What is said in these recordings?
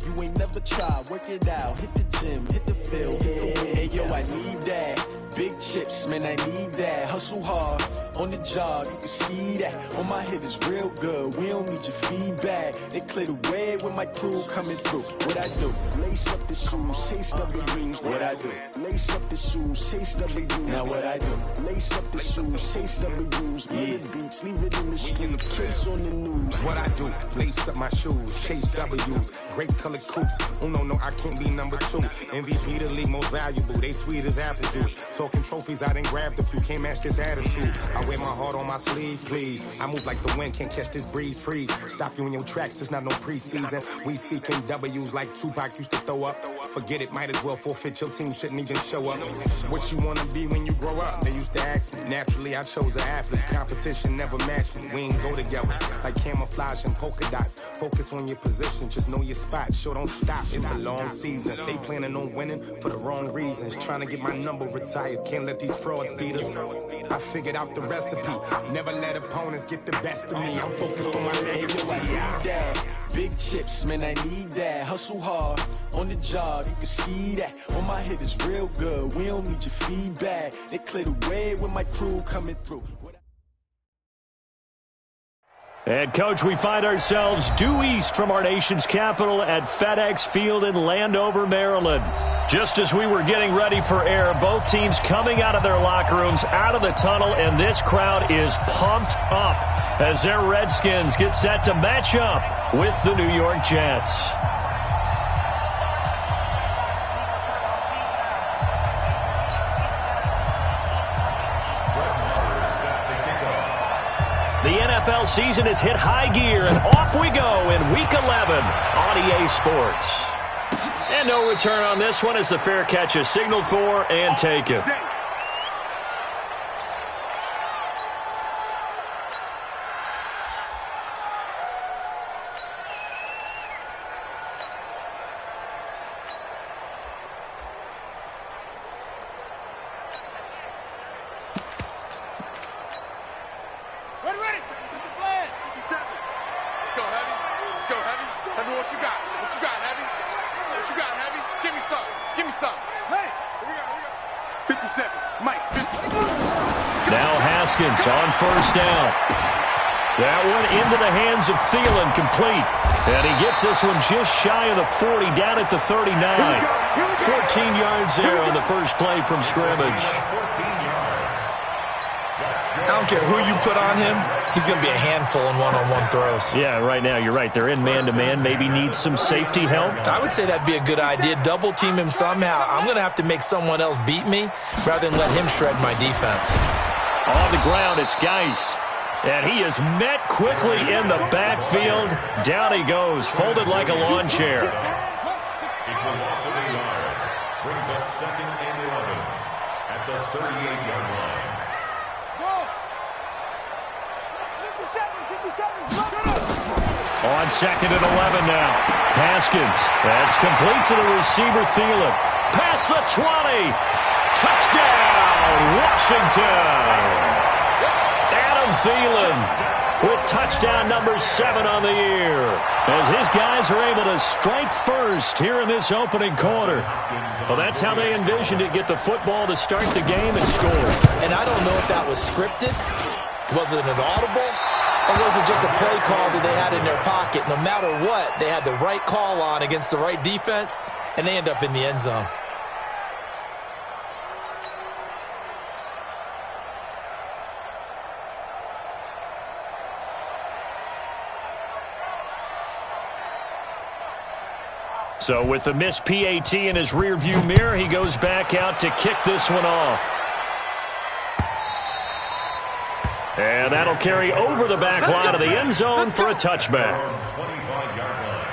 You ain't never tried, work it out, hit the gym, hit the field, hit the wind. Hey, yo, I need that. Big chips, man, I need that. Hustle hard, on the job, you can see that. On my head is real good, we don't need your feedback. They clear the way with my crew coming through. What I do? Lace up the shoes, chase W's. What I do? Lace up the shoes, chase W's. Now what I do? Lace up the shoes, chase W's. Yeah. Beats, leave it in the street, case on the news. What I do? Lace up my shoes, chase W's. Great color coops. Oh no, I can't be number 2. MVP the league most valuable. They sweet as apple juice. Talking trophies, I done grabbed a few. Can't match this attitude. I wear my heart on my sleeve, please. I move like the wind, can't catch this breeze, freeze. Stop you in your tracks, it's not no preseason. We seeking W's like Tupac used to throw up. Forget it, might as well forfeit. Your team shouldn't even show up. What you wanna be when you grow up? They used to ask me. Naturally, I chose an athlete. Competition never matched me. We ain't go together like camouflage and polka dots. Focus on your position, just know your spot. Sure, don't stop. It's a long season. They planning on winning for the wrong reasons. Trying to get my number retired. Can't let these frauds beat us. I figured out the recipe. Never let opponents get the best of me. I'm focused on my legacy. I need that. Big chips, man, I need that. Hustle hard, on the job, you can see that. On my head is real good, we don't need your feedback. They clear the way with my crew coming through. And, Coach, we find ourselves due east from our nation's capital at FedEx Field in Landover, Maryland. Just as we were getting ready for air, both teams coming out of their locker rooms, out of the tunnel, and this crowd is pumped up as their Redskins get set to match up with the New York Jets. The NFL season has hit high gear, and off we go in Week 11 on EA Sports. And no return on this one as the fair catch is signaled for and taken. On first down. That one into the hands of Thielen, complete. And he gets this one just shy of the 40, down at the 39. 14 yards there on the first play from scrimmage. I don't care who you put on him, he's going to be a handful in one-on-one throws. Yeah, right now, you're right. They're in man-to-man, maybe needs some safety help. I would say that'd be a good idea. Double team him somehow. I'm going to have to make someone else beat me rather than let him shred my defense. On the ground, it's Geis. And he is met quickly in the backfield. Down he goes, folded like a lawn chair. It's a loss of a yard. Brings up 2nd and 11 at the 38-yard line. On 2nd and 11 now. Haskins. That's complete to the receiver, Thielen. Past the 20. Touchdown, Washington. Adam Thielen with touchdown number 7 on the year, as his guys are able to strike first here in this opening quarter. Well, that's how they envisioned it, get the football to start the game and score. And I don't know if that was scripted. Was it an audible? Or was it just a play call that they had in their pocket? No matter what, they had the right call on against the right defense, and they end up in the end zone. So with the missed PAT in his rearview mirror, he goes back out to kick this one off. And that'll carry over the back line of the end zone for a touchback. 25-yard line.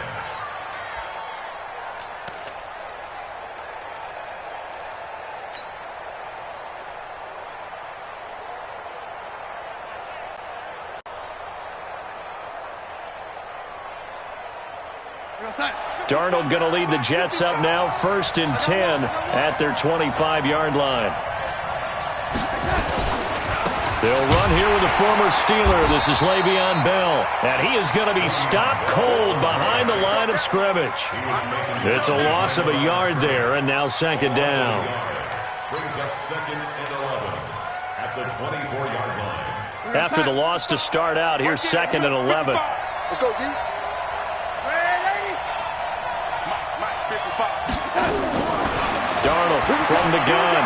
Darnold going to lead the Jets up now, 1st and 10 at their 25-yard line. They'll run here with the former Steeler. This is Le'Veon Bell. And he is going to be stopped cold behind the line of scrimmage. It's a loss of a yard there, and now second down. Brings up second and 11 at the 24-yard line. After the loss to start out, here's second and 11. Let's go, D. Darnold from the gun.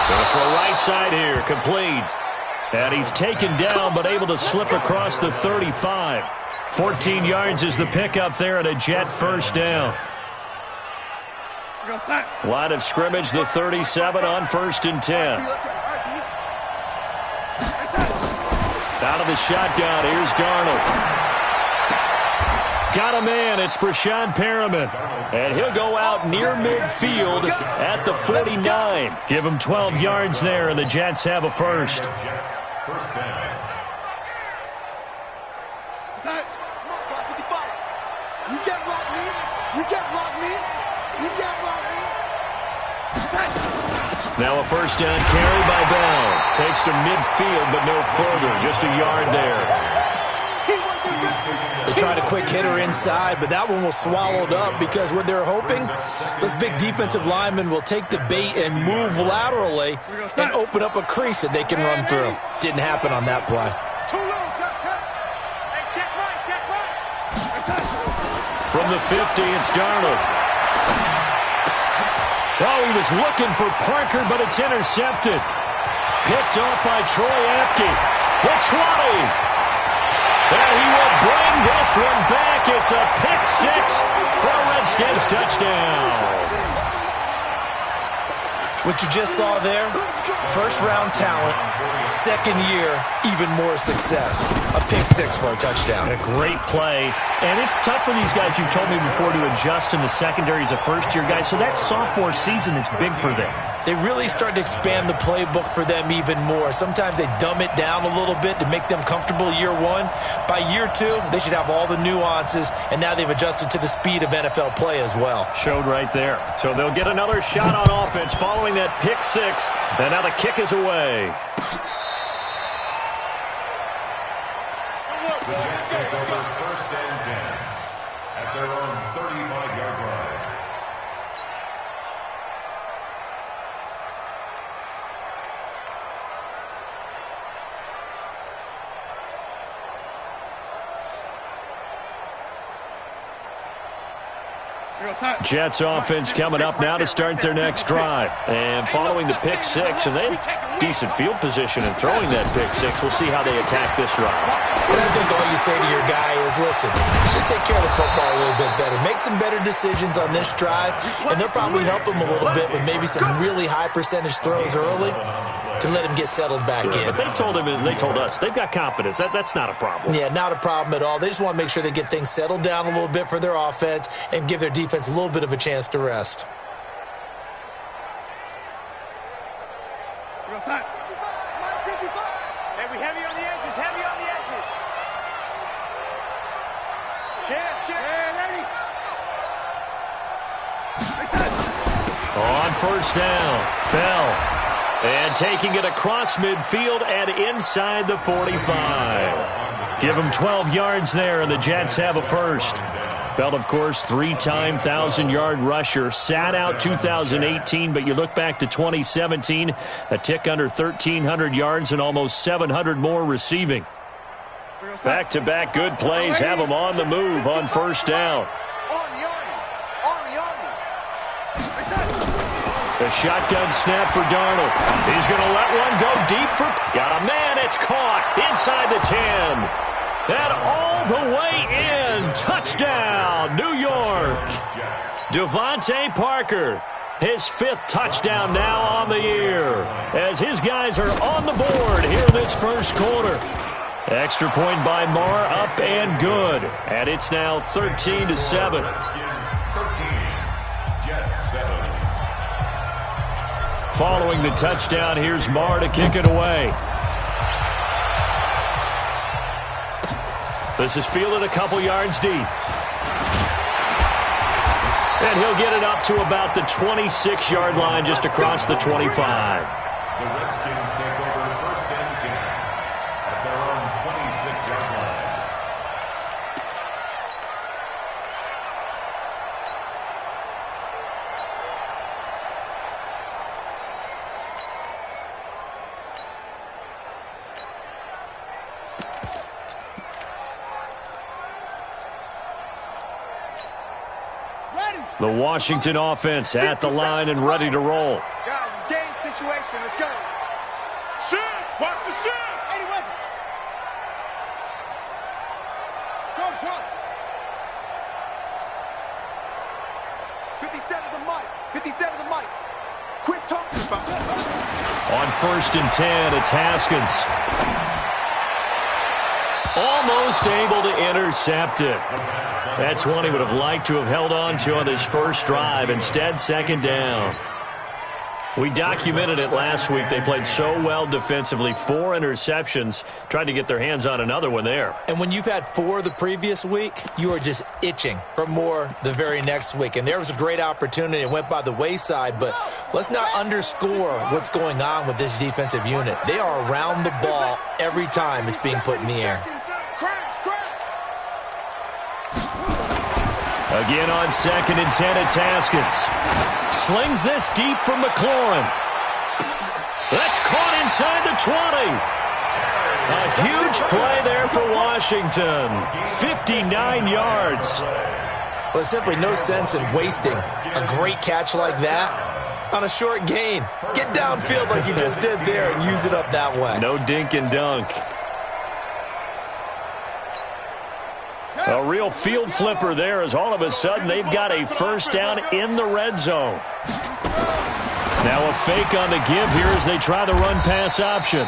Going for a right side here, complete. And he's taken down, but able to slip across the 35. 14 yards is the pickup there at a Jet first down. Line of scrimmage, the 37 on 1st and 10. Out of the shotgun, here's Darnold. Got a man, it's Breshad Perriman. And he'll go out near midfield at the 49. Give him 12 yards there, and the Jets have a first. Jets, first down. You can't block me. You can't block me. You can't block me. Now a first down carry by Bell. Takes to midfield, but no further. Just a yard there. They tried a quick hitter inside, but that one was swallowed up because what they're hoping, those big defensive linemen will take the bait and move laterally and open up a crease that they can run through. Didn't happen on that play. From the 50, it's Darnold. Oh, he was looking for Parker, but it's intercepted. Picked off by Troy Apke. The 20. And he will bring this one back. It's a pick six for a Redskins touchdown. What you just saw there, first-round talent, second year, even more success. A pick six for a touchdown. A great play. And it's tough for these guys, you've told me before, to adjust in the secondary as a first-year guy. So that sophomore season is big for them. They really start to expand the playbook for them even more. Sometimes they dumb it down a little bit to make them comfortable year one. By year two, they should have all the nuances, and now they've adjusted to the speed of NFL play as well. Showed right there. So they'll get another shot on offense following that pick six, and now the kick is away. The Jets take over first and 10 at their own 35-yard line. Jets offense coming up now to start their next drive. And following the pick six, and they have decent field position in throwing that pick six. We'll see how they attack this drive. And I think all you say to your guy is, listen, just take care of the football a little bit better. Make some better decisions on this drive, and they'll probably help him a little bit with maybe some really high percentage throws early to let him get settled back in. But they told him, and they told us, they've got confidence. That's not a problem. Yeah, not a problem at all. They just want to make sure they get things settled down a little bit for their offense and give their defense a little bit of a chance to rest. Heavy on the edges, heavy on the edges. On first down, Bell. And taking it across midfield and inside the 45. Give them 12 yards there, and the Jets have a first. Bell, of course, three-time 1,000-yard rusher. Sat out 2018, but you look back to 2017, a tick under 1,300 yards and almost 700 more receiving. Back-to-back good plays have him on the move on first down. The shotgun snap for Darnold. He's going to let one go deep for... Got a man. It's caught inside the 10. And all the way in. Touchdown, New York. Devontae Parker. His fifth touchdown now on the year. As his guys are on the board here in this first quarter. Extra point by Marr, up and good. And it's now 13-7. 13, Jets 7. Following the touchdown, here's Marr to kick it away. This is fielded a couple yards deep. And he'll get it up to about the 26-yard line, just across the 25. The Redskins The Washington offense at the line and ready to roll. Guys, it's game situation. Let's go. Shoot! Watch the shoot! 80 weapon. Trump. 57 the mic. 57 the mic. Quit talking about it. On 1st and 10, it's Haskins. Almost able to intercept it. That's one he would have liked to have held on to on his first drive. Instead, 2nd down. We documented it last week. They played so well defensively. 4 interceptions. Tried to get their hands on another one there. And when you've had 4 the previous week, you are just itching for more the very next week. And there was a great opportunity. It went by the wayside. But let's not underscore what's going on with this defensive unit. They are around the ball every time it's being put in the air. Again on 2nd and 10, it's Haskins. Slings this deep from McLaurin. That's caught inside the 20. A huge play there for Washington. 59 yards. Well, there's simply no sense in wasting a great catch like that on a short gain. Get downfield like you just did there and use it up that way. No dink and dunk. A real field flipper there as all of a sudden they've got a 1st down in the red zone. Now a fake on the give here as they try the run-pass option.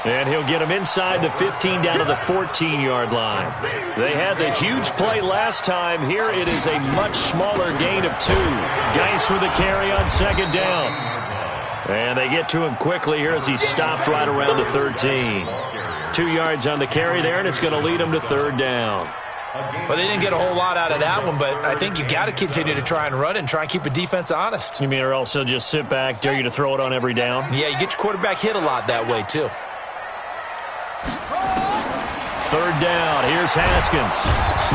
And he'll get him inside the 15 down to the 14-yard line. They had the huge play last time. Here it is a much smaller gain of 2. Geis with a carry on 2nd down. And they get to him quickly here as he stopped right around the 13. 2 yards on the carry there, and it's going to lead him to 3rd down. Well, they didn't get a whole lot out of that one, but I think you've got to continue to try and run it and try and keep the defense honest. You mean or else they'll just sit back, dare you to throw it on every down? Yeah, you get your quarterback hit a lot that way, too. 3rd down. Here's Haskins.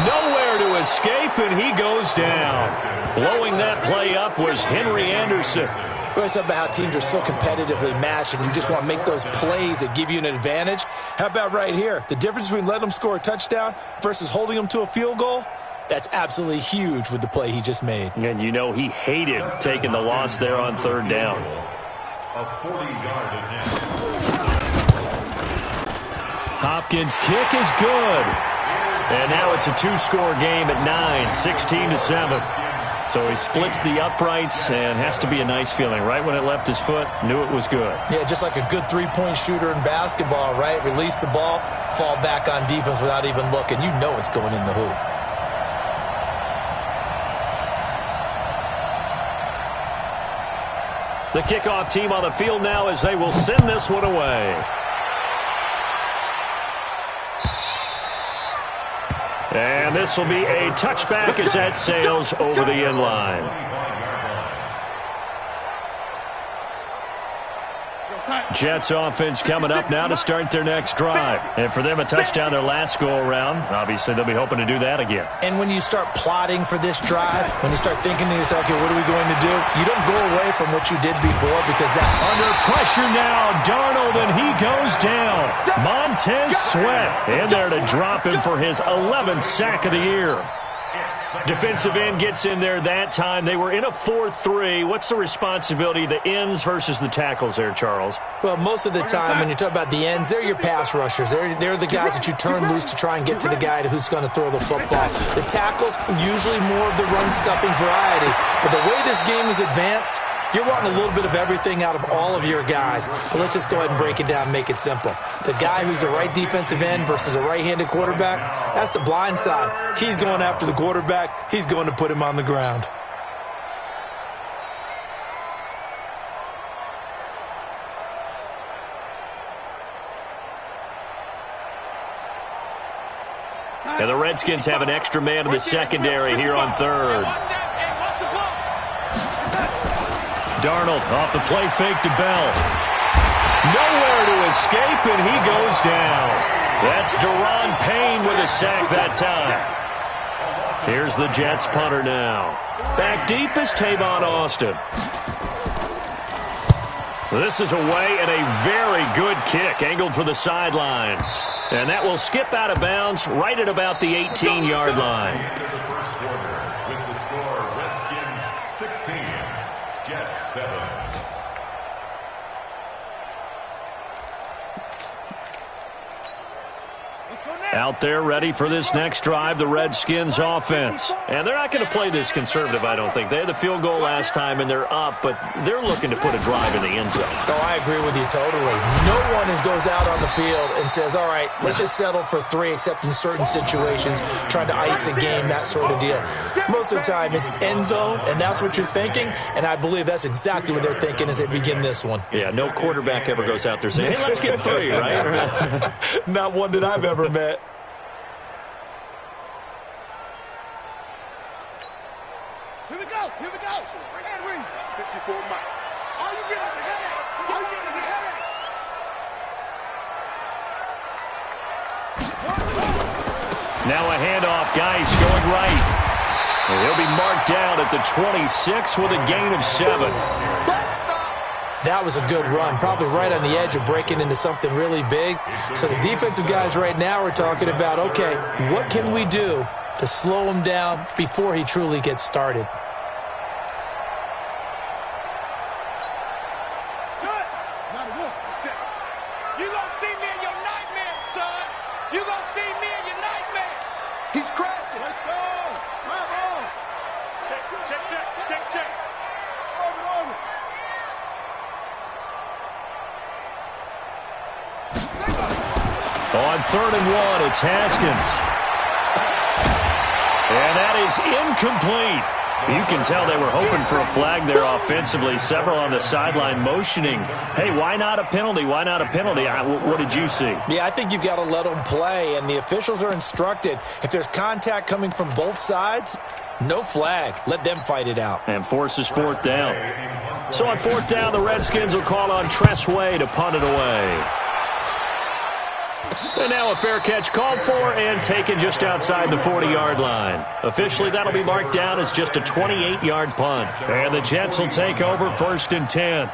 Nowhere to escape, and he goes down. Blowing that play up was Henry Anderson. We're talking about how teams are so competitively matched, and you just want to make those plays that give you an advantage. How about right here? The difference between letting them score a touchdown versus holding them to a field goal, that's absolutely huge with the play he just made. And you know he hated taking the loss there on 3rd down. A 40-yard attempt. Hopkins' kick is good. And now it's a 2-score game at 9, 16-7. So he splits the uprights and has to be a nice feeling. Right when it left his foot, knew it was good. Yeah, just like a good 3-point shooter in basketball, right? Release the ball, fall back on defense without even looking. You know it's going in the hoop. The kickoff team on the field now as they will send this one away. And this will be a touchback as that sails over the end line. Jets offense coming up now to start their next drive. And for them, a touchdown their last go-around. Obviously, they'll be hoping to do that again. And when you start plotting for this drive, when you start thinking to yourself, okay, what are we going to do? You don't go away from what you did before because that... Under pressure now, Darnold, and he goes down. Montez Sweat in there to drop him for his 11th sack of the year. Defensive end gets in there that time. They were in a 4-3. What's the responsibility, the ends versus the tackles there, Charles? Well, most of the time when you talk about the ends, they're your pass rushers. They're the guys that you turn loose to try and get to the guy who's going to throw the football. The tackles, usually more of the run-stuffing variety. But the way this game is advanced, you're wanting a little bit of everything out of all of your guys. But let's just go ahead and break it down and make it simple. The guy who's the right defensive end versus a right-handed quarterback, that's the blind side. He's going after the quarterback. He's going to put him on the ground. And the Redskins have an extra man in the secondary here on 3rd. Darnold off the play fake to Bell. Nowhere to escape, and he goes down. That's Daron Payne with a sack that time. Here's the Jets punter now. Back deep is Tavon Austin. This is away and a very good kick, angled for the sidelines. And that will skip out of bounds right at about the 18-yard line. With the score, Jets 7. Out there ready for this next drive, the Redskins offense. And they're not going to play this conservative, I don't think. They had the field goal last time, and they're up, but they're looking to put a drive in the end zone. Oh, I agree with you totally. No one goes out on the field and says, all right, let's just settle for 3, except in certain situations, trying to ice a game, that sort of deal. Most of the time, it's end zone, and that's what you're thinking, and I believe that's exactly what they're thinking as they begin this one. Yeah, no quarterback ever goes out there saying, hey, let's get 3, right? Not one that I've ever met. Here we go. And we 54 miles. All you get is a headache. All you get is a headache. Now a handoff, Geis going right. And he'll be marked down at the 26 with a gain of 7. That was a good run, probably right on the edge of breaking into something really big. So the defensive guys right now are talking about, okay, what can we do to slow him down before he truly gets started? You gonna see me in your nightmares, son. You gonna see me in your nightmares. He's crashing. Let's go. Check. Over. On 3rd and 1, it's Haskins. And that is incomplete. You can tell they were hoping for a flag there offensively. Several on the sideline motioning, hey, why not a penalty? Why not a penalty? What did you see? Yeah, I think you've got to let them play, and the officials are instructed. If there's contact coming from both sides, no flag. Let them fight it out. And forces 4th down. So on 4th down, the Redskins will call on Tress Way to punt it away. And now a fair catch called for and taken just outside the 40-yard line. Officially, that'll be marked down as just a 28-yard punt. And the Jets will take over 1st and 10.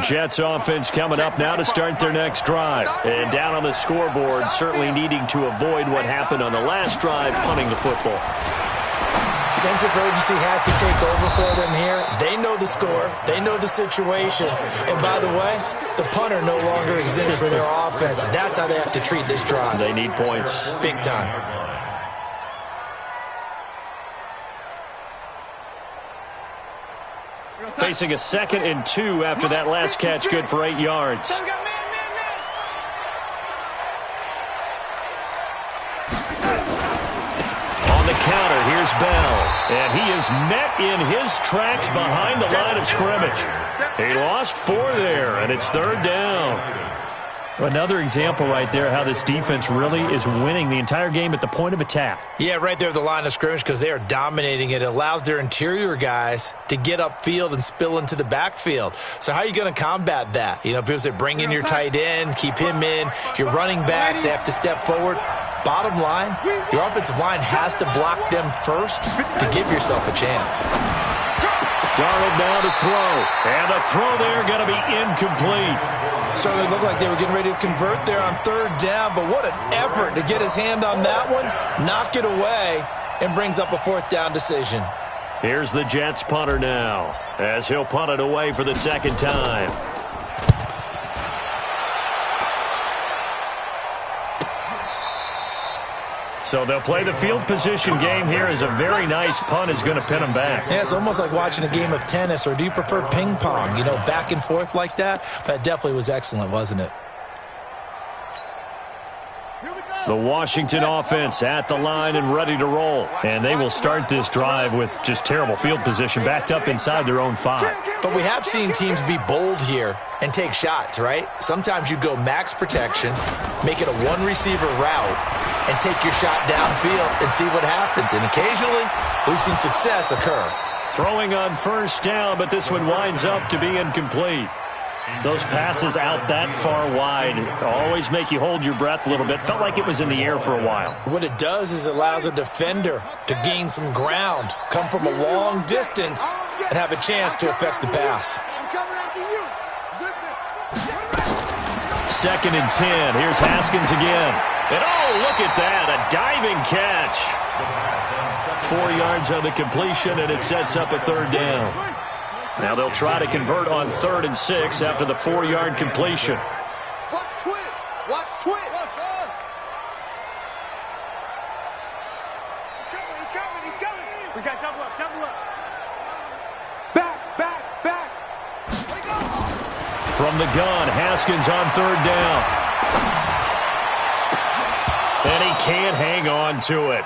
Jets offense coming up now to start their next drive. And down on the scoreboard, certainly needing to avoid what happened on the last drive, punting the football. Sense of urgency has to take over for them here. They know the score. They know the situation. And by the way, the punter no longer exists for their offense. That's how they have to treat this drive. They need points. Big time. Facing a 2nd and 2 after that last catch, good for 8 yards. On the counter, here's Bell. And he is met in his tracks behind the line of scrimmage. He lost 4 there, and it's 3rd down. Another example right there how this defense really is winning the entire game at the point of attack. Yeah, right there at the line of scrimmage because they are dominating it. It allows their interior guys to get upfield and spill into the backfield. So how are you going to combat that? You know, because they bring in your tight end, keep him in. Your running backs, they have to step forward. Bottom line, your offensive line has to block them first to give yourself a chance. Darnold now to throw. And the throw there going to be incomplete. Certainly looked like they were getting ready to convert there on 3rd down, but what an effort to get his hand on that one, knock it away, and brings up a 4th down decision. Here's the Jets punter now, as he'll punt it away for the 2nd time. So they'll play the field position game here as a very nice punt is going to pin them back. Yeah, it's almost like watching a game of tennis, or do you prefer ping pong? You know, back and forth like that? That definitely was excellent, wasn't it? The Washington offense at the line and ready to roll. And they will start this drive with just terrible field position, backed up inside their own 5. But we have seen teams be bold here and take shots, right? Sometimes you go max protection, make it a 1-receiver route, and take your shot downfield and see what happens. And occasionally, we've seen success occur. Throwing on 1st down, but this one winds up to be incomplete. Those passes out that far wide always make you hold your breath a little bit. Felt like it was in the air for a while. What it does is it allows a defender to gain some ground, come from a long distance, and have a chance to affect the pass. 2nd and 10. Here's Haskins again. And oh, look at that, a diving catch. 4 yards on the completion, and it sets up a third down. Now they'll try to convert on 3rd and 6 after the 4-yard completion. Watch twitch. Watch twitch. He's coming. We got double up. Back. From the gun, Haskins on 3rd down. And he can't hang on to it.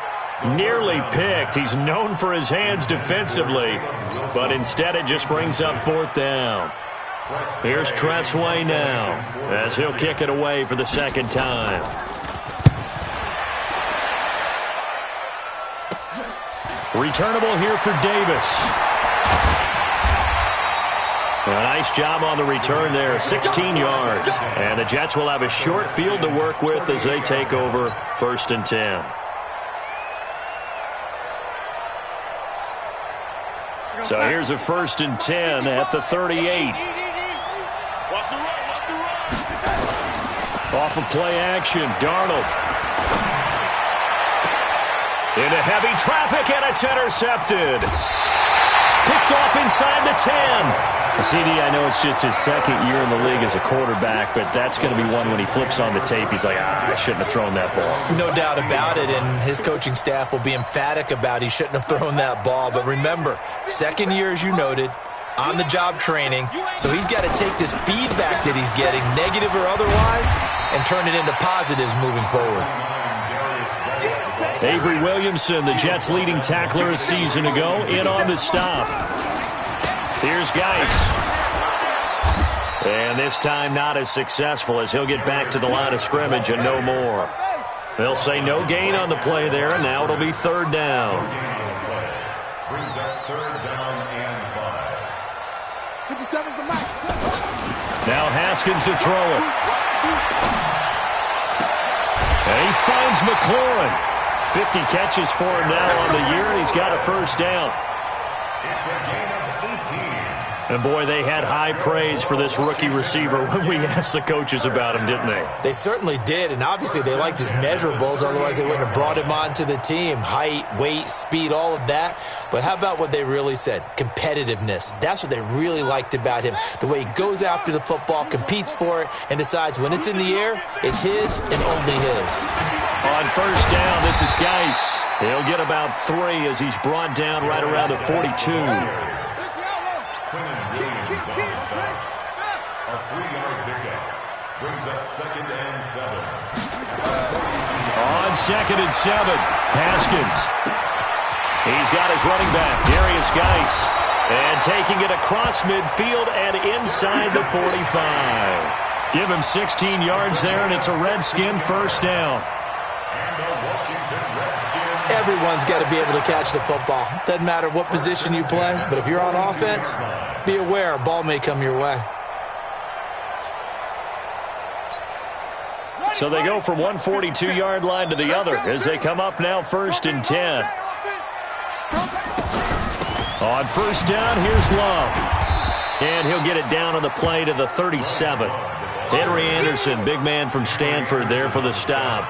Nearly picked. He's known for his hands defensively, but instead it just brings up 4th down. Here's Tressway now, as he'll kick it away for the 2nd time. Returnable here for Davis. A nice job on the return there, 16 yards. And the Jets will have a short field to work with as they take over 1st and 10. So here's a 1st and 10 at the 38. Off of play action, Darnold. Into heavy traffic, and it's intercepted. Picked off inside the 10. CD, I know it's just his 2nd year in the league as a quarterback, but that's going to be one when he flips on the tape, he's like, I shouldn't have thrown that ball. No doubt about it, and his coaching staff will be emphatic about he shouldn't have thrown that ball. But remember, 2nd year, as you noted, on-the-job training, so he's got to take this feedback that he's getting, negative or otherwise, and turn it into positives moving forward. Avery Williamson, the Jets' leading tackler a season ago, in on the stop. Here's Geis. And this time not as successful as he'll get back to the line of scrimmage and no more. They'll say no gain on the play there, and now it'll be 3rd down. Brings up 3rd down and 5. 57's the max. Now Haskins to throw it. And he finds McLaurin. 50 catches for him now on the year, and he's got a 1st down. It's a gain of 18. And, boy, they had high praise for this rookie receiver when we asked the coaches about him, didn't they? They certainly did, and obviously they liked his measurables. Otherwise, they wouldn't have brought him onto the team. Height, weight, speed, all of that. But how about what they really said? Competitiveness. That's what they really liked about him. The way he goes after the football, competes for it, and decides when it's in the air, it's his and only his. On 1st down, this is Geis. He'll get about 3 as he's brought down right around the 42. A 3-yard pickup. Brings up 2nd and 7. On 2nd and 7, Haskins. He's got his running back, Darius Geis. And taking it across midfield and inside the 45. Give him 16 yards there, and it's a Redskin 1st down. And the Washington Redskins. Everyone's got to be able to catch the football. Doesn't matter what position you play, but if you're on offense, be aware a ball may come your way. So they go from one 42-yard line to the other as they come up now 1st and 10. On 1st down, here's Love. And he'll get it down on the play to the 37. Henry Anderson, big man from Stanford there for the stop.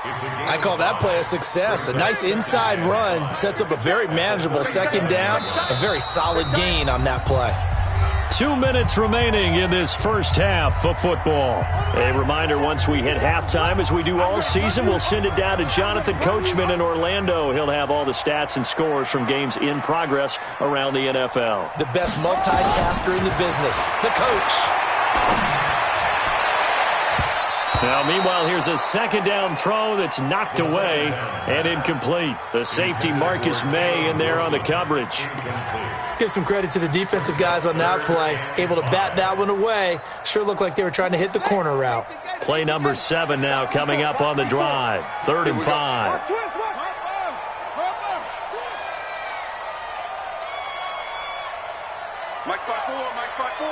I call that play a success. A nice inside run sets up a very manageable 2nd down. A very solid gain on that play. 2 minutes remaining in this first half of football. A reminder, once we hit halftime, as we do all season, we'll send it down to Jonathan Coachman in Orlando. He'll have all the stats and scores from games in progress around the NFL. The best multitasker in the business, the coach. Now, meanwhile, here's a 2nd down throw that's knocked away and incomplete. The safety, Marcus May, in there on the coverage. Let's give some credit to the defensive guys on that play. Able to bat that one away. Sure looked like they were trying to hit the corner route. Play number 7 now coming up on the drive. 3rd and 5. Mike 5-4, Mike 5-4.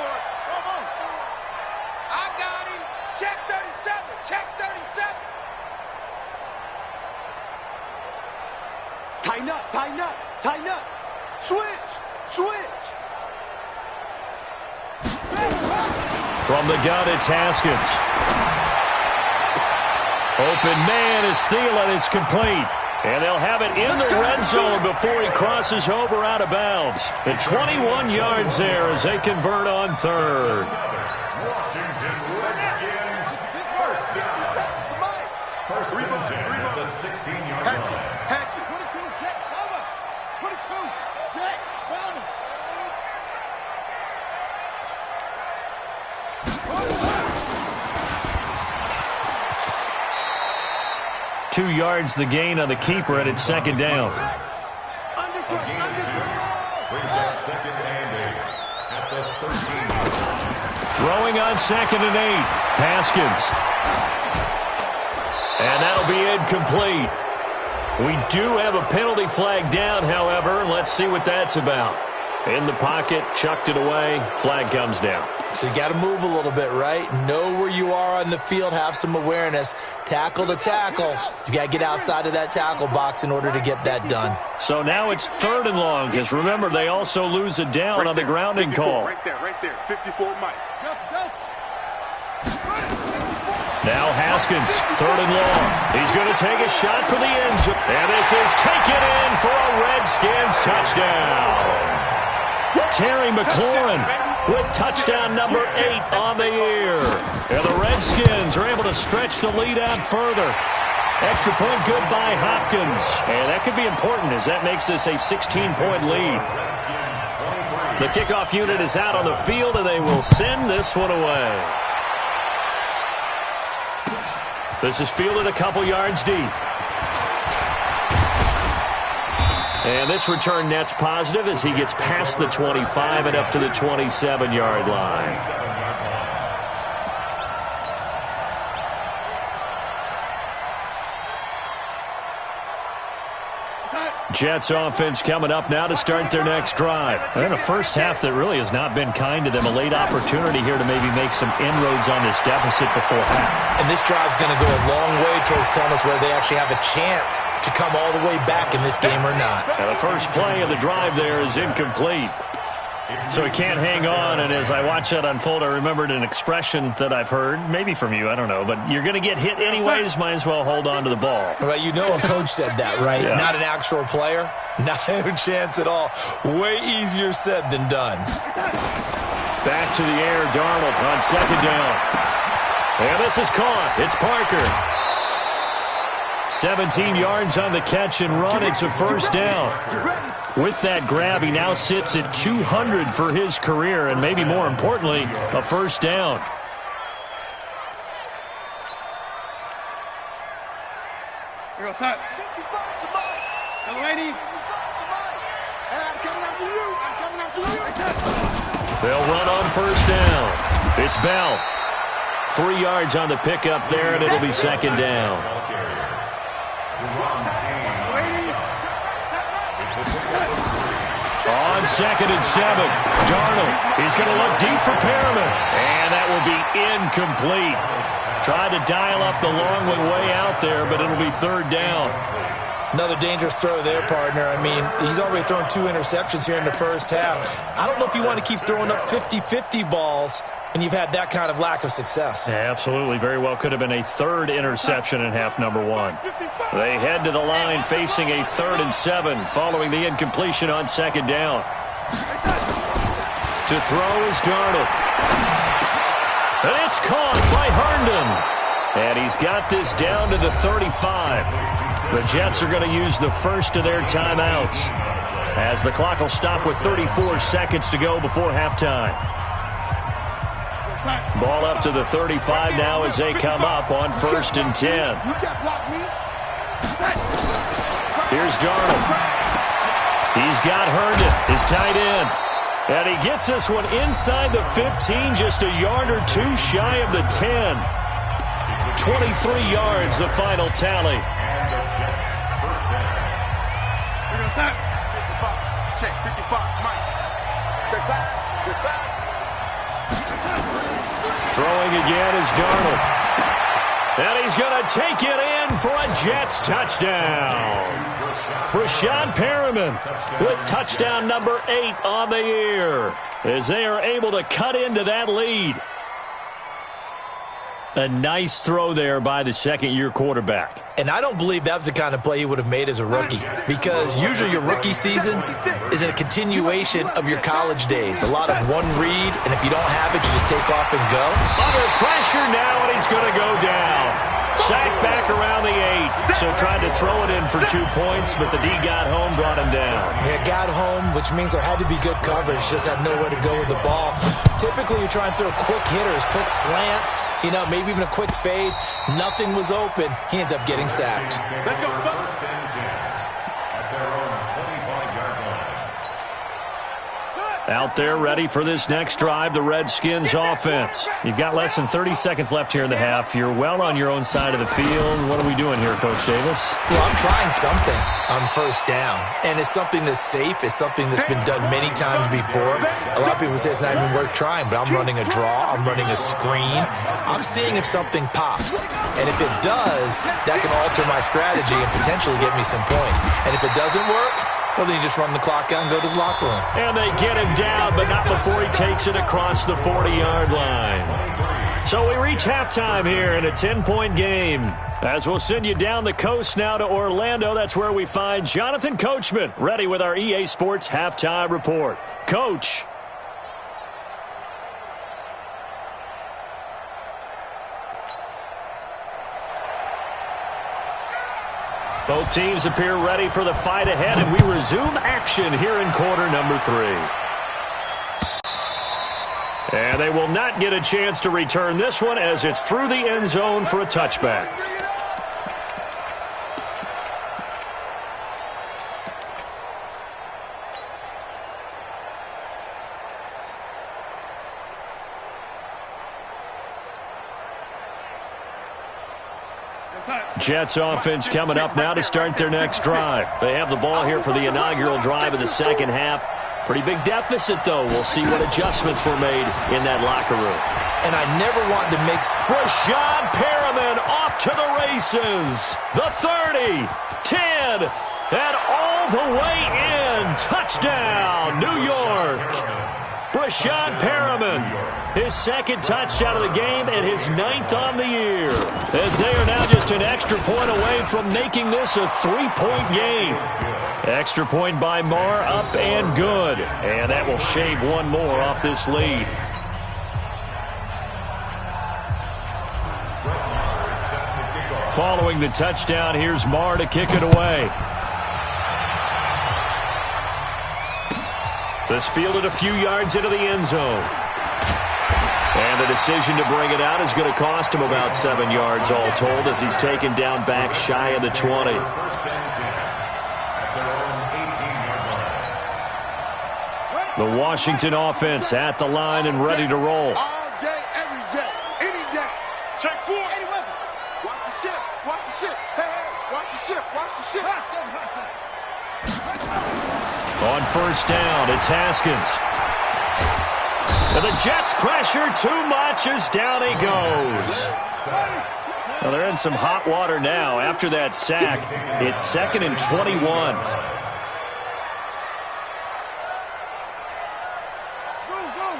I got him. Check 37. Check 37. Tighten up, tighten up, tighten up. Switch, switch. From the gun, it's Haskins. Open man is Thielen. It's complete. And they'll have it in the red zone before he crosses over out of bounds. And 21 yards there as they convert on third. Washington Redskins first down. First and 10 at the 16-yard line. Hatchet. 22, Jack, cover. 22, Jack, cover. 2 yards the gain on the keeper, and it's second down. A gain of 2 brings up second and 8 at the 13-yard line. Throwing on second and 8. Haskins. And that'll be incomplete. We do have a penalty flag down, however. Let's see what that's about. In the pocket, chucked it away. Flag comes down. So you got to move a little bit, right? Know where you are on the field. Have some awareness. Tackle to tackle. You got to get outside of that tackle box in order to get that done. So now it's third and long, because remember, they also lose a down on the grounding call. Right there. 54, Mike. Now Haskins, third and long. He's going to take a shot for the end zone. And this is taken in for a Redskins touchdown. Terry McLaurin with touchdown number 8 on the year. And the Redskins are able to stretch the lead out further. Extra point good by Hopkins. And that could be important as that makes this a 16-point lead. The kickoff unit is out on the field, and they will send this one away. This is fielded a couple yards deep. And this return net's positive as he gets past the 25 and up to the 27-yard line. Jets offense coming up now to start their next drive. And a first half that really has not been kind to them. A late opportunity here to maybe make some inroads on this deficit before half. And this drive's going to go a long way towards telling us whether they actually have a chance to come all the way back in this game or not. And the first play of the drive there is incomplete. So he can't hang on, and as I watch that unfold, I remembered an expression that I've heard, maybe from you, I don't know, but you're going to get hit anyways, might as well hold on to the ball. Well, you know a coach said that, right? Yeah. Not an actual player. Not a chance at all. Way easier said than done. Back to the air, Darnold on second down. And this is caught. It's Parker. 17 yards on the catch and run. It's a first down. With that grab, he now sits at 200 for his career, and maybe more importantly, a first down. Here goes Sut. Hello, lady. I'm coming after you. They'll run on first down. It's Bell. 3 yards on the pickup there, and it'll be second down. On second and 7, Darnold. He's going to look deep for Perriman. And that will be incomplete. Tried to dial up the long one way out there, but it'll be third down. Another dangerous throw there, partner. I mean, he's already thrown 2 interceptions here in the first half. I don't know if you want to keep throwing up 50-50 balls and you've had that kind of lack of success. Yeah, absolutely. Very well could have been a third interception in half number 1. They head to the line facing a 3rd and 7 following the incompletion on second down. To throw is Darnold. And it's caught by Herndon. And he's got this down to the 35. The Jets are going to use the first of their timeouts as the clock will stop with 34 seconds to go before halftime. Ball up to the 35 now as they come up on 1st and 10. Here's Darnold. He's got Herndon, his tight end. And he gets this one inside the 15, just a yard or 2 shy of the 10. 23 yards, the final tally. Check 55, Mike. Check back. Throwing again is Darnold. And he's going to take it in for a Jets touchdown. Breshad Perriman with touchdown number 8 on the year as they are able to cut into that lead. A nice throw there by the second-year quarterback. And I don't believe that was the kind of play he would have made as a rookie, because usually your rookie season is a continuation of your college days. A lot of one read, and if you don't have it, you just take off and go. Under pressure now, and he's going to go down. Sacked back around the 8. So tried to throw it in for 2 points, but the D got home, brought him down. Yeah, got home, which means there had to be good coverage. Just had nowhere to go with the ball. Typically, you're trying to throw quick hitters, quick slants, maybe even a quick fade. Nothing was open. He ends up getting sacked. Let's go, First and 10 at their own 25-yard line. Out there ready for this next drive, the Redskins offense. You've got less than 30 seconds left here in the half. You're well on your own side of the field. What are we doing here, Coach Davis? Well, I'm trying something on first down, and it's something that's safe. It's something that's been done many times before. A lot of people say it's not even worth trying, but I'm running a draw. I'm running a screen. I'm seeing if something pops, and if it does, that can alter my strategy and potentially get me some points. And if it doesn't work, well, then you just run the clock out and go to the locker room. And they get him down, but not before he takes it across the 40-yard line. So we reach halftime here in a 10-point game. As we'll send you down the coast now to Orlando, that's where we find Jonathan Coachman, ready with our EA Sports Halftime Report. Coach. Both teams appear ready for the fight ahead, and we resume action here in quarter number 3. And they will not get a chance to return this one as it's through the end zone for a touchback. Jets offense coming up now to start their next drive. They have the ball here for the inaugural drive of the second half. Pretty big deficit, though. We'll see what adjustments were made in that locker room. And I never wanted to make... Breshad Perriman off to the races. The 30, 10, and all the way in. Touchdown, New York. Breshad Perriman, his second touchdown of the game and his 9th on the year. As they are now just an extra point away from making this a 3-point game. Extra point by Marr, up and good. And that will shave one more off this lead. Following the touchdown, here's Marr to kick it away. This fielded a few yards into the end zone. And the decision to bring it out is going to cost him about 7 yards all told as he's taken down back shy of the 20. The Washington offense at the line and ready to roll. all day, every day, any day. Check 4. Any weapon. Watch the ship. Watch the ship. Hey, hey. Watch the ship. Watch the ship. On first down, it's Haskins. And the Jets pressure too much as down he goes. Well, they're in some hot water now. After that sack, it's 2nd and 21. Zoom, zoom.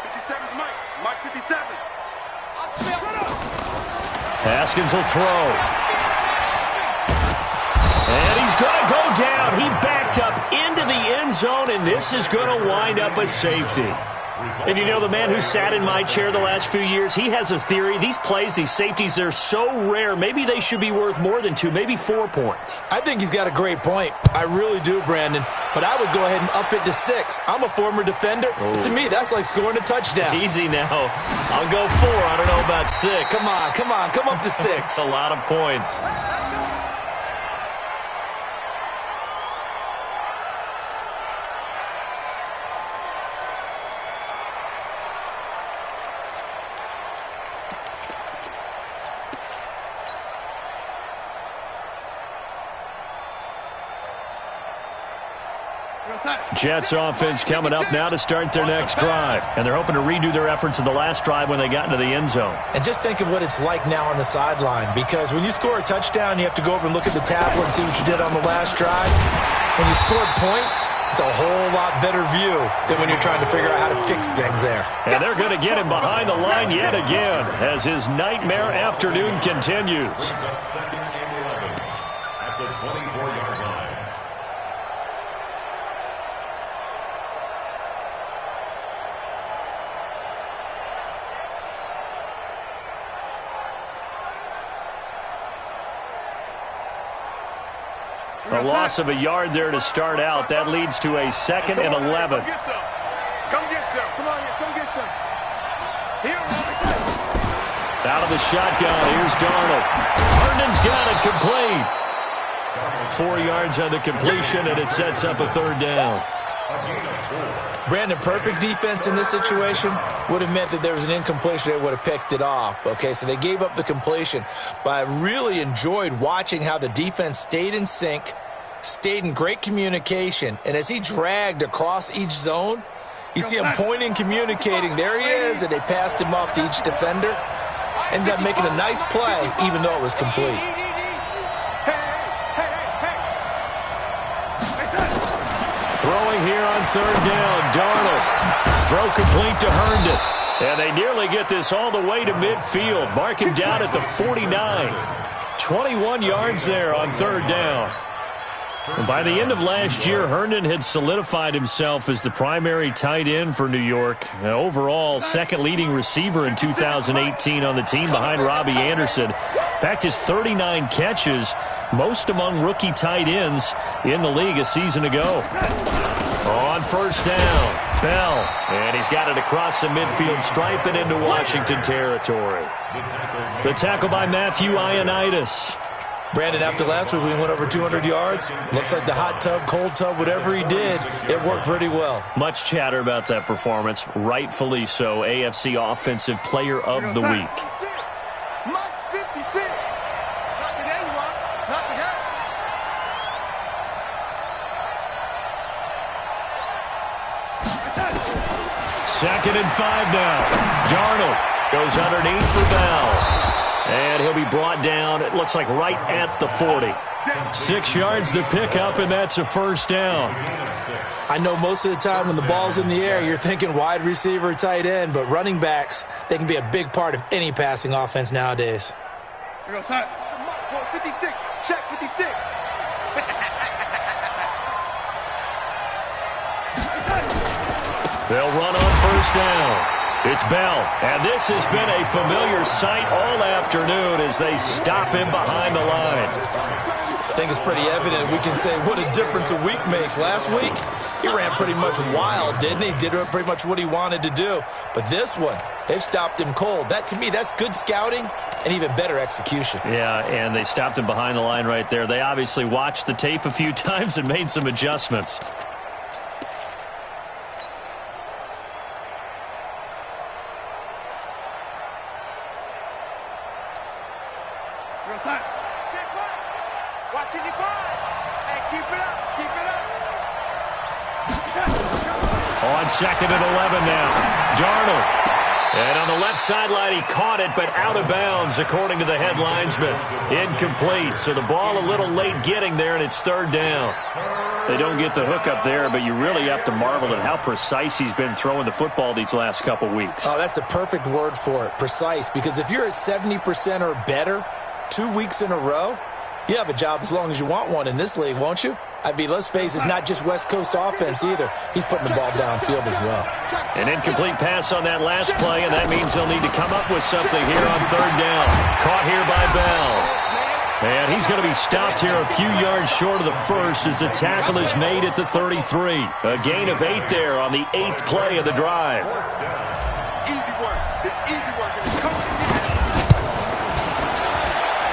57's Mike. Mike 57. Haskins will throw. And he's going to go down. He backed up into the end zone, and this is going to wind up a safety. And you know, the man who sat in my chair the last few years, he has a theory. These plays, these safeties, they're so rare. Maybe they should be worth more than 2, maybe 4 points. I think he's got a great point. I really do, Brandon. But I would go ahead and up it to 6. I'm a former defender. To me, that's like scoring a touchdown. Easy now. I'll go 4. I don't know about 6. Come on, come on. Come up to 6. That's a lot of points. Jets offense coming up now to start their next drive. And they're hoping to redo their efforts in the last drive when they got into the end zone. And just think of what it's like now on the sideline, because when you score a touchdown, you have to go over and look at the tablet and see what you did on the last drive. When you scored points, it's a whole lot better view than when you're trying to figure out how to fix things there. And they're going to get him behind the line yet again as his nightmare afternoon continues. Second and 11 at the 24-yard line. A loss of a yard there to start out. That leads to a 2nd and 11. Come get some. Come get some. Come on here. Come get some. Here. Out of the shotgun, here's Darnold. Herndon's got it complete. 4 yards on the completion, and it sets up a 3rd down. Brandon, perfect defense in this situation would have meant that there was an incompletion. They would have picked it off. Okay, so they gave up the completion. But I really enjoyed watching how the defense stayed in sync, stayed in great communication, and as he dragged across each zone, you see him pointing, communicating. There he is, and they passed him off to each defender. Ended up making a nice play, even though it was complete. Throwing here on 3rd down, Darnold. Throw complete to Herndon. And they nearly get this all the way to midfield. Mark him down at the 49. 21 yards there on 3rd down. And by the end of last year, Herndon had solidified himself as the primary tight end for New York. Overall, 2nd leading receiver in 2018 on the team behind Robbie Anderson. In fact, his 39 catches, most among rookie tight ends in the league a season ago. On 1st down, Bell. And he's got it across the midfield stripe and into Washington territory. The tackle by Matthew Ioannidis. Brandon, after last week, we went over 200 yards. Looks like the hot tub, cold tub, whatever he did, it worked pretty well. Much chatter about that performance. Rightfully so. AFC Offensive Player of the Week. Max 56. Not today, you are. Not today. Second and 5 now. Darnold goes underneath for Bell. And he'll be brought down, it looks like right at the 40. 6 yards the pickup, and that's a 1st down. I know most of the time when the ball's in the air, you're thinking wide receiver, tight end, but running backs, they can be a big part of any passing offense nowadays. Here goes, son. 56. Check 56. They'll run on 1st down. It's Bell, and this has been a familiar sight all afternoon as they stop him behind the line. I think it's pretty evident. We can say what a difference a week makes. Last week, he ran pretty much wild, didn't he? Did pretty much what he wanted to do. But this one, they've stopped him cold. That, to me, that's good scouting and even better execution. Yeah, and they stopped him behind the line right there. They obviously watched the tape a few times and made some adjustments. Watching you five. Hey, keep it up. Keep it up. On 2nd and 11 now. Darnold. And on the left sideline, he caught it, but out of bounds, according to the head linesman. Incomplete. So the ball a little late getting there, and it's 3rd down. They don't get the hook up there, but you really have to marvel at how precise he's been throwing the football these last couple weeks. Oh, that's the perfect word for it, precise. Because if you're at 70% or better 2 weeks in a row, you have a job as long as you want one in this league, won't you? I mean, let's face it, it's not just West Coast offense either. He's putting the ball downfield as well. An incomplete pass on that last play, and that means they'll need to come up with something here on 3rd down. Caught here by Bell. And he's going to be stopped here a few yards short of the 1st as the tackle is made at the 33. A gain of 8 there on the 8th play of the drive. Easy work. It's easy work. And it's coming.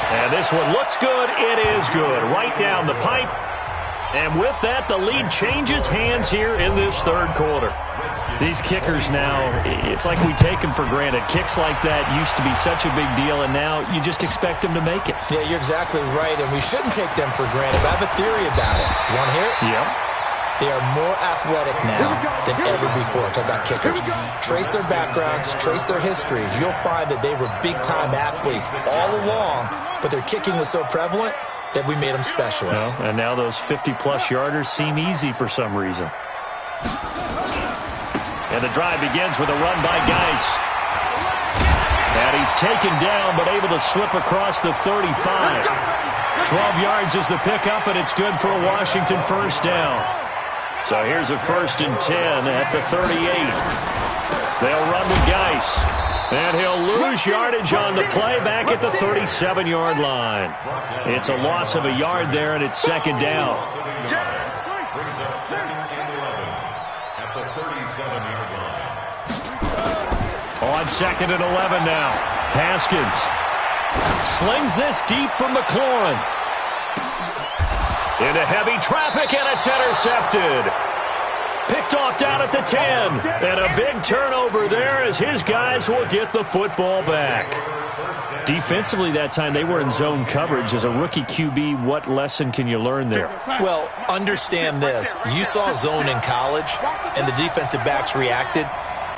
And this one looks good. It is good. Right down the pipe. And with that, the lead changes hands here in this 3rd quarter. These kickers now, it's like we take them for granted. Kicks like that used to be such a big deal, and now you just expect them to make it. Yeah, you're exactly right, and we shouldn't take them for granted. But I have a theory about it. You want to hear it? Yep. They are more athletic now than ever before. Talk about kickers. Trace their backgrounds, trace their histories. You'll find that they were big-time athletes all along, but their kicking was so prevalent, that we made them specialists. Well, and now those 50-plus yarders seem easy for some reason. And the drive begins with a run by Geis. And he's taken down, but able to slip across the 35. 12 yards is the pickup, and it's good for a Washington first down. So here's a 1st and 10 at the 38. They'll run with Geis. And he'll lose yardage on the play back at the 37-yard line. It's a loss of a yard there, and it's 2nd down. Brings up 2nd and 11 at the 37-yard line. On 2nd and 11 now. Haskins slings this deep from McLaurin. Into heavy traffic, and it's intercepted. Picked off down at the 10. And a big turnover there as his guys will get the football back. Defensively that time, they were in zone coverage. As a rookie QB, what lesson can you learn there? Well, understand this. You saw zone in college, and the defensive backs reacted,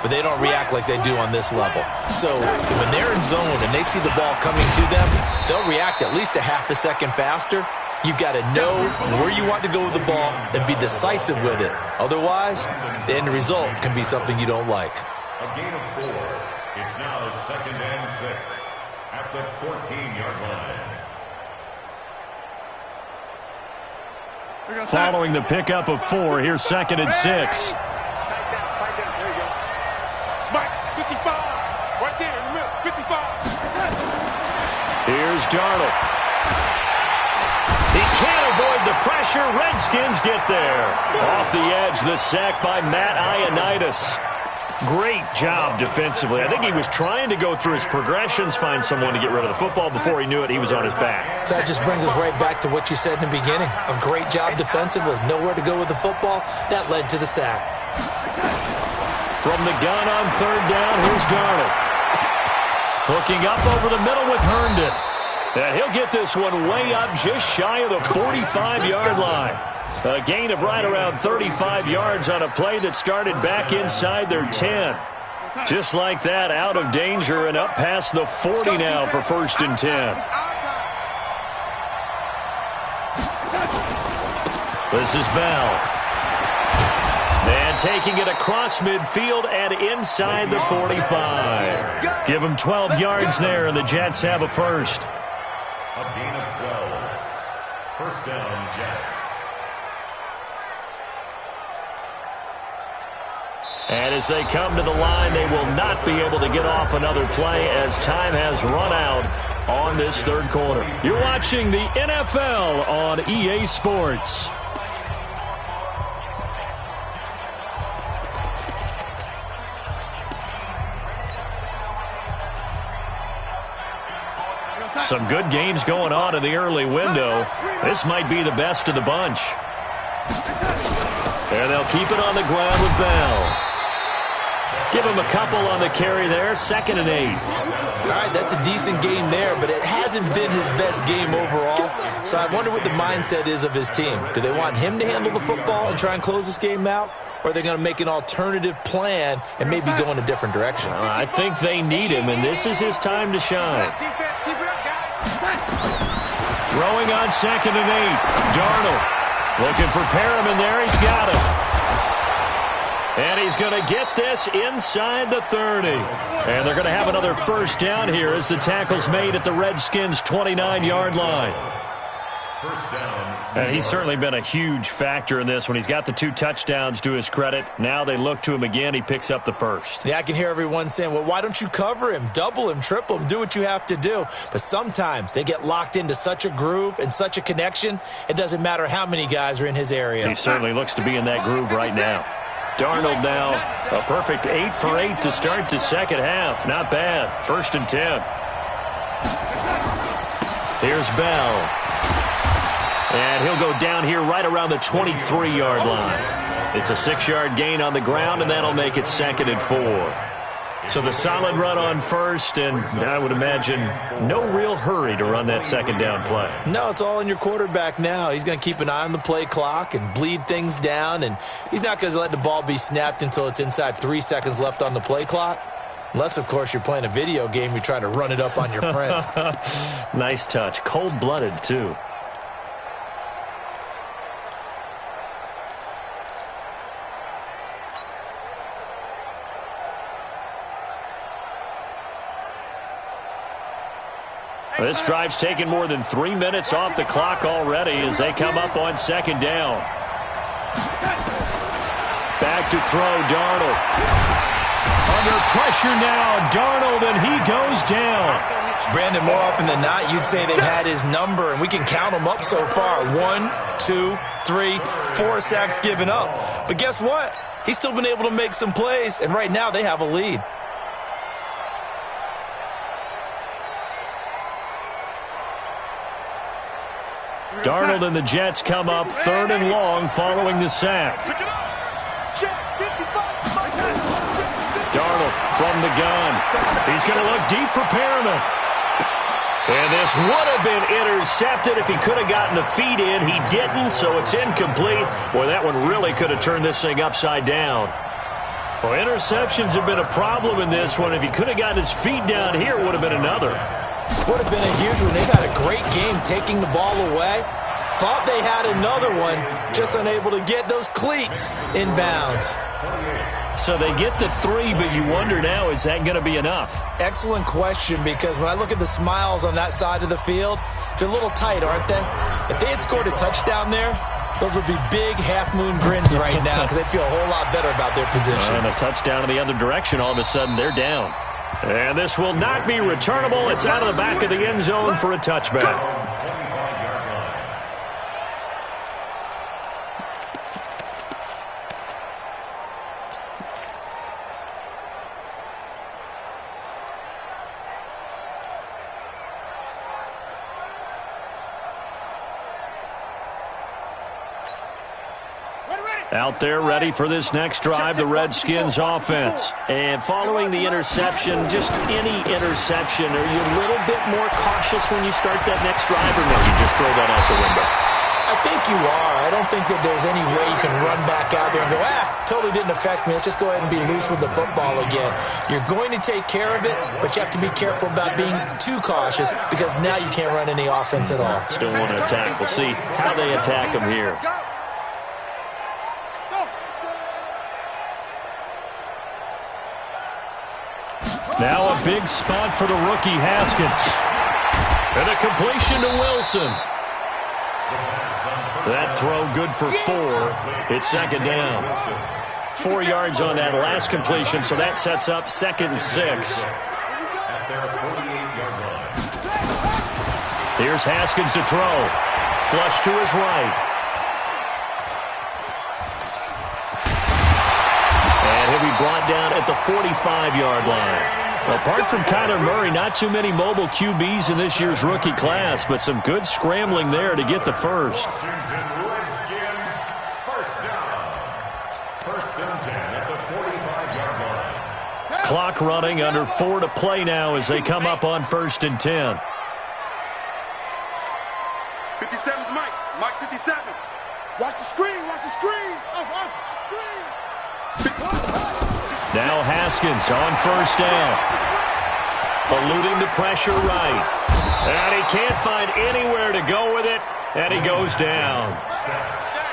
but they don't react like they do on this level. So when they're in zone and they see the ball coming to them, they'll react at least a half a second faster. You've got to know where you want to go with the ball and be decisive with it. Otherwise, the end result can be something you don't like. A gain of 4. It's now 2nd and 6 at the 14-yard line. Following the pickup of 4, here's 2nd and 6. There you go. Mike, 55. Right there in the middle, 55. Here's Darnold. He can't avoid the pressure. Redskins get there. Off the edge, the sack by Matt Ioannidis. Great job defensively. I think he was trying to go through his progressions, find someone to get rid of the football. Before he knew it, he was on his back. So that just brings us right back to what you said in the beginning. A great job defensively. Nowhere to go with the football. That led to the sack. From the gun on 3rd down, here's Darnold. Hooking up over the middle with Herndon. And he'll get this one way up just shy of the 45-yard line. A gain of right around 35 yards on a play that started back inside their 10. Just like that, out of danger and up past the 40 now for 1st and 10. This is Bell. And taking it across midfield and inside the 45. Give him 12 yards there, and the Jets have a first. A gain of 12. First down, Jets. And as they come to the line, they will not be able to get off another play as time has run out on this 3rd quarter. You're watching the NFL on EA Sports. Some good games going on in the early window. This might be the best of the bunch. And they'll keep it on the ground with Bell. Give him a couple on the carry there. 2nd and 8. All right, that's a decent game there, but it hasn't been his best game overall. So I wonder what the mindset is of his team. Do they want him to handle the football and try and close this game out? Or are they going to make an alternative plan and maybe go in a different direction? I think they need him, and this is his time to shine. Throwing on 2nd and 8. Darnold looking for Perriman there. He's got him. And he's going to get this inside the 30. And they're going to have another first down here as the tackle's made at the Redskins' 29-yard line. First down. And he's certainly been a huge factor in this when he's got the 2 touchdowns to his credit. Now they look to him again. He picks up the first. Yeah, I can hear everyone saying, well, why don't you cover him, double him, triple him, do what you have to do. But sometimes they get locked into such a groove and such a connection, it doesn't matter how many guys are in his area. He certainly looks to be in that groove right now. Darnold now a perfect 8 for 8 to start the second half. Not bad. 1st and 10. Here's Bell. And he'll go down here right around the 23-yard line. It's a 6-yard gain on the ground, and that'll make it 2nd and 4. So the solid run on first, and I would imagine no real hurry to run that 2nd down play. No, it's all in your quarterback now. He's going to keep an eye on the play clock and bleed things down, and he's not going to let the ball be snapped until it's inside 3 seconds left on the play clock. Unless, of course, you're playing a video game, you're trying to run it up on your friend. Nice touch. Cold-blooded, too. This drive's taken more than 3 minutes off the clock already as they come up on second down. Back to throw, Darnold. Under pressure now, Darnold, and he goes down. Brandon, more often than not, you'd say they've had his number, and we can count them up so far. 1, 2, 3, 4 sacks given up. But guess what? He's still been able to make some plays, and right now they have a lead. Darnold and the Jets come up 3rd and long following the sack. Darnold from the gun. He's going to look deep for Perriman. And this would have been intercepted if he could have gotten the feet in. He didn't, so it's incomplete. Boy, that one really could have turned this thing upside down. Well, interceptions have been a problem in this one. If he could have gotten his feet down here, it would have been another. Would have been a huge one. They've had a great game taking the ball away. Thought they had another one, just unable to get those cleats in bounds. So they get the 3, but you wonder now, is that going to be enough? Excellent question, because when I look at the smiles on that side of the field, they're a little tight, aren't they? If they had scored a touchdown there, those would be big half-moon grins right now because they'd feel a whole lot better about their position. And a touchdown in the other direction, all of a sudden they're down. And this will not be returnable. It's out of the back of the end zone for a touchback. Out there ready for this next drive, the Redskins offense. And following the interception, just any interception, are you a little bit more cautious when you start that next drive, or no, you just throw that out the window? I think you are. I don't think that there's any way you can run back out there and go, totally didn't affect me. Let's just go ahead and be loose with the football again. You're going to take care of it, but you have to be careful about being too cautious because now you can't run any offense at all. Still want to attack. We'll see how they attack them here. Now a big spot for the rookie Haskins. And a completion to Wilson. That throw good for 4. It's second down. 4 yards on that last completion, so that sets up 2nd and 6. Here's Haskins to throw. Flush to his right. And he'll be brought down at the 45-yard line. Apart from Kyler Murray, not too many mobile QBs in this year's rookie class, but some good scrambling there to get the first. Redskins, first down. First and 10 at the 45-yard line. Clock running, under 4 to play now as they come up on 1st and 10. 57's Mike. Mike 57. Watch the screen. Watch the screen. Screen. Now Haskins on 1st down. Eluding the pressure right. And he can't find anywhere to go with it. And he goes down.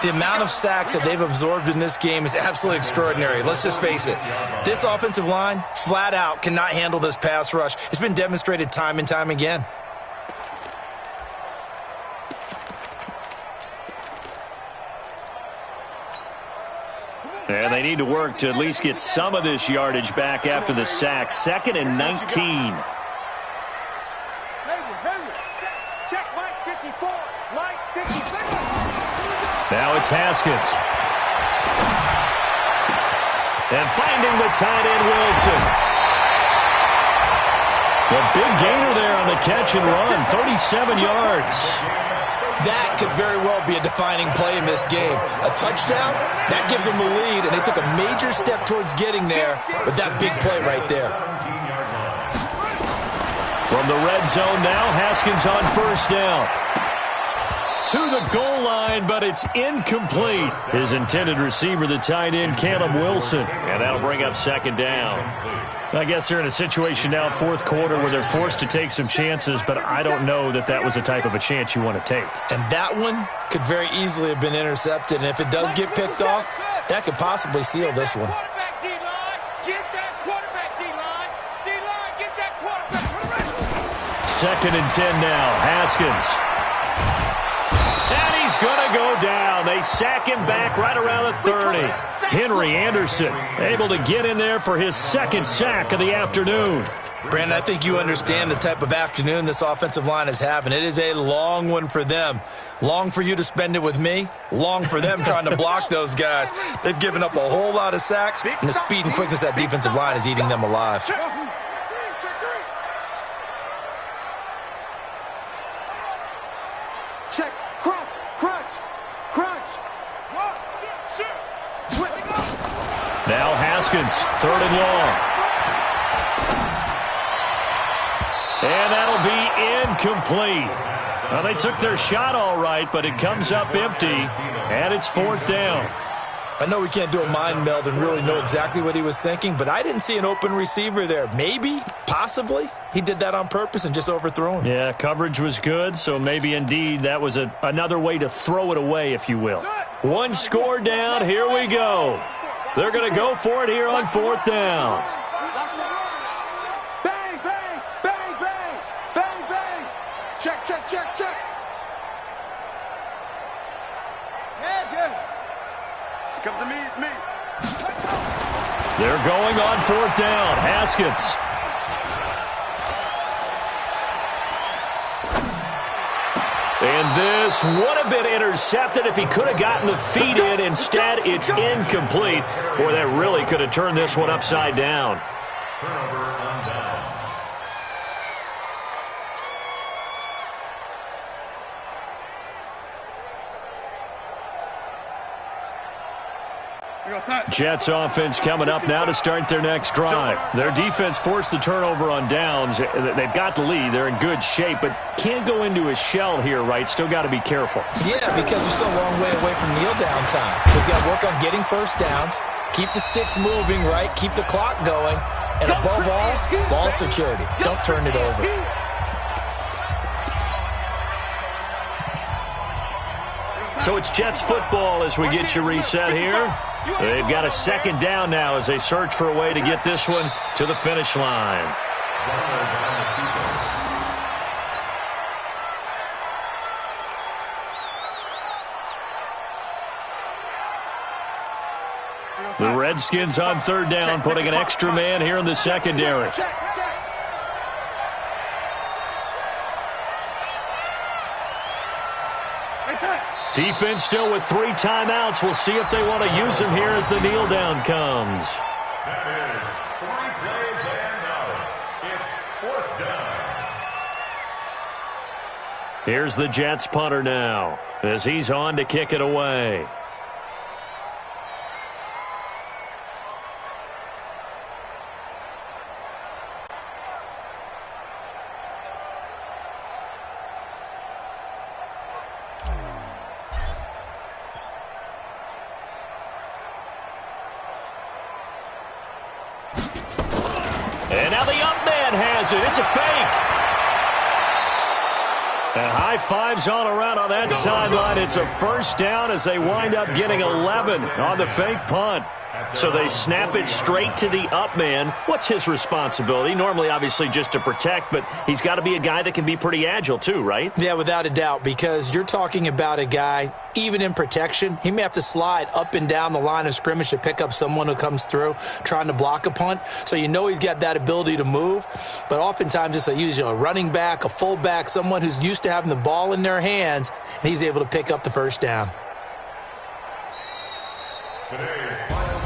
The amount of sacks that they've absorbed in this game is absolutely extraordinary. Let's just face it. This offensive line, flat out, cannot handle this pass rush. It's been demonstrated time and time again. And they need to work to at least get some of this yardage back after the sack. 2nd and 19. Check Mike 54. Mike 56. Now it's Haskins. And finding the tight end, Wilson. The big gainer there on the catch and run, 37 yards. That could very well be a defining play in this game. A touchdown, that gives them the lead, and they took a major step towards getting there with that big play right there. From the red zone now, Haskins on 1st down. To the goal line, but it's incomplete. His intended receiver, the tight end, Caleb Wilson. And that'll bring up 2nd down. I guess they're in a situation now, 4th quarter, where they're forced to take some chances, but I don't know that that was the type of a chance you want to take. And that one could very easily have been intercepted, and if it does get picked off, that could possibly seal this one. Quarterback D-line. Get that quarterback D-line. D-line, get that quarterback. 2nd and 10 now. Haskins. And he's going to go down. They sack him back right around the 30. Henry Anderson able to get in there for his 2nd sack of the afternoon. Brandon, I think you understand the type of afternoon this offensive line is having. It is a long one for them. Long for you to spend it with me. Long for them trying to block those guys. They've given up a whole lot of sacks, and the speed and quickness of that defensive line is eating them alive. Check. Crunch. Crunch. Crunch. Now Haskins, 3rd and long. And that'll be incomplete. Well, they took their shot all right, but it comes up empty, and it's 4th down. I know we can't do a mind meld and really know exactly what he was thinking, but I didn't see an open receiver there. Maybe, possibly, he did that on purpose and just overthrew him. Yeah, coverage was good, so maybe indeed that was another way to throw it away, if you will. 1 score down, here we go. They're going to go for it here on 4th down. Bang, bang, bang, bang, bang, bang. Check, check, check, check. Come to me, it's me. They're going on 4th down. Haskins. And this would have been intercepted if he could have gotten the feet in. Instead, it's incomplete. Boy, that really could have turned this one upside down. Turnover on down. Jets offense coming up now to start their next drive. Their defense forced the turnover on downs. They've got the lead. They're in good shape, but can't go into a shell here, right? Still got to be careful. Yeah, because they're still a long way away from kneel down time. So you've got to work on getting first downs, keep the sticks moving, right? Keep the clock going, and above all, ball security. Don't turn it over. So it's Jets football as we get you reset here. They've got a 2nd down now as they search for a way to get this one to the finish line. The Redskins on 3rd down, putting an extra man here in the secondary. Defense still with 3 timeouts. We'll see if they want to use them here as the kneel down comes. That is 3 plays and out. It's 4th down. Here's the Jets punter now as he's on to kick it away. And now the up man has it. It's a fake. And high fives all around on that sideline. It's a 1st down as they wind up getting 11 on the fake punt. So they snap it straight to the up man. What's his responsibility? Normally, obviously, just to protect, but he's got to be a guy that can be pretty agile too, right? Yeah, without a doubt, because you're talking about a guy, even in protection, he may have to slide up and down the line of scrimmage to pick up someone who comes through trying to block a punt. So you know he's got that ability to move, but oftentimes it's usually a running back, a fullback, someone who's used to having the ball in their hands, and he's able to pick up the 1st down.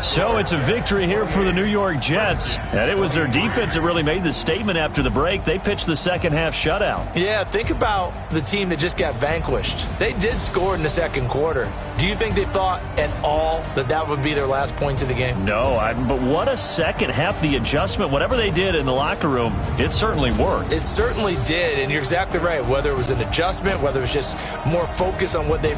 So it's a victory here for the New York Jets. And it was their defense that really made the statement after the break. They pitched the 2nd half shutout. Yeah, think about the team that just got vanquished. They did score in the 2nd quarter. Do you think they thought at all that that would be their last points of the game? No, but what a 2nd half. The adjustment, whatever they did in the locker room, it certainly worked. It certainly did, and you're exactly right. Whether it was an adjustment, whether it was just more focus on what they